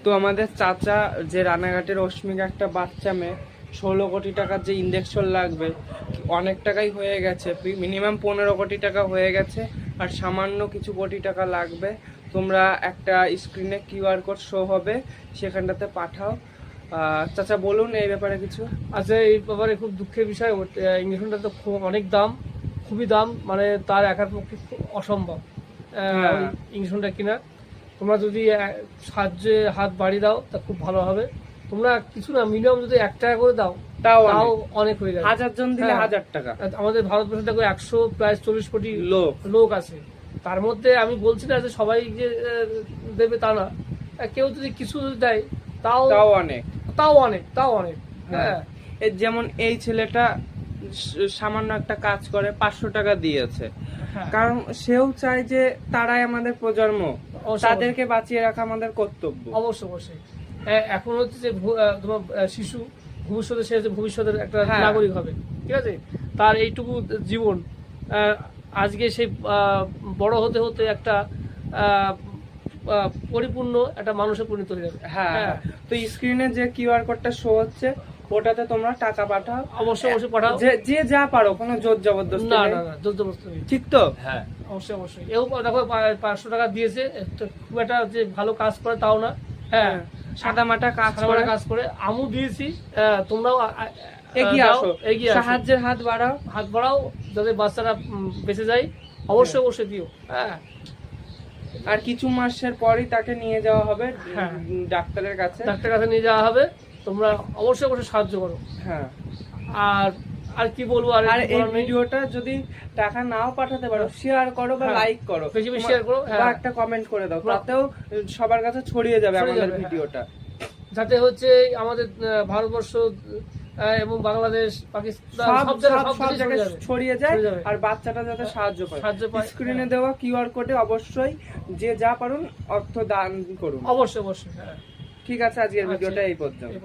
তো আমাদের চাচা যে রানাঘাটের অস্মিক একটা বাচ্চা মেয়ে 16 কোটি টাকার যে ইঞ্জেকশন লাগবে অনেক টাকাই হয়ে গেছে, মিনিমাম 15 কোটি টাকা হয়ে গেছে, আর সামান্য কিছু কোটি টাকা লাগবে। তোমরা একটা স্ক্রিনে কিউআর কোড শো হবে, সেখানটাতে পাঠাও। চাচা বলুন এই ব্যাপারে কিছু। আচ্ছা, এই ব্যাপারে খুব দুঃখের বিষয়, ইঞ্জেকশনটা তো খুব অনেক দাম, খুবই দাম, মানে তার একার পক্ষে খুব অসম্ভব ইঞ্জেকশনটা কিনা। তোমরা যদি সাহায্যে হাত বাড়িয়ে দাও তা খুব ভালো হবে। তোমরা কিছু না, মিনিমাম যদি 1 টাকা করে দাও তাও অনেক হয়ে যাবে। 1000 জন দিলে 1000 টাকা। আমাদের ভারতবর্ষে দেখো 100 প্রায় 40 কোটি লোক আছে, তার মধ্যে আমি বলছি না যে সবাই যে দেবে তা না, কেউ যদি কিছু দেয় তাও অনেক। হ্যাঁ, যেমন এই ছেলেটা সামান্য একটা কাজ করে 500 টাকা দিয়েছে, কারণ সেও চায় যে তারাই আমাদের প্রজন্ম, তাদেরকে বাঁচিয়ে রাখা আমাদের কর্তব্য। অবশ্যই। এখন হচ্ছে যে তোমার শিশু ভবিষ্যতে, সে ভবিষ্যতের একটা নাগরিক হবে, ঠিক আছে? তার এইটুকু জীবন আজকে সেই বড় হতে হতে একটা পরিপূর্ণ একটা মানুষে পরিণত হয়ে যাবে। হ্যাঁ, তো স্ক্রিনে যে কিউআর কোডটা শো হচ্ছে ওটাতে তোমরা টাকা পাঠাও। অবশ্যই পাঠাও, যে যা পারো, কোনো জোর জবরদস্তি না, জোর জবরদস্তি নেই, ঠিক তো? হ্যাঁ, অবশ্যই। এও দেখো 500 টাকা দিয়েছে, খুব একটা যে ভালো কাজ করে তাও না। হ্যাঁ, সাদামাটা কাজ করে আমু দিয়েছি। তোমরাও এগিয়ে আসো, সাহায্যের হাত বাড়াও, যাতে বাচ্চারা বেঁচে যায়। অবশ্যই দিও। হ্যাঁ, আর কিছু মাসের পরই তাকে নিয়ে যাওয়া হবে ডাক্তারের কাছে নিয়ে যাওয়া হবে। তোমরা অবশ্যই সাহায্য করো। হ্যাঁ, আর কি বলবো, আর এই ভিডিওটা যদি টাকা নাও পাঠাতে পারো, শেয়ার করো বা লাইক করো, বেশি শেয়ার করো, বা একটা কমেন্ট করে দাও, তাতেও সবার কাছে ছড়িয়ে যাবে আমাদের ভিডিওটা, যাতে হচ্ছে আমাদের ভারতবর্ষ এবং বাংলাদেশ, পাকিস্তান সব জায়গায় ছড়িয়ে যায়, আর বাচ্চাটা যাতে সাহায্য পায়। স্ক্রিনে দেওয়া কিউআর কোডে অবশ্যই যে যা পারুন অর্থ দান করুন। অবশ্যই। ঠিক আছে, আজকের ভিডিওটা এই পর্যন্ত।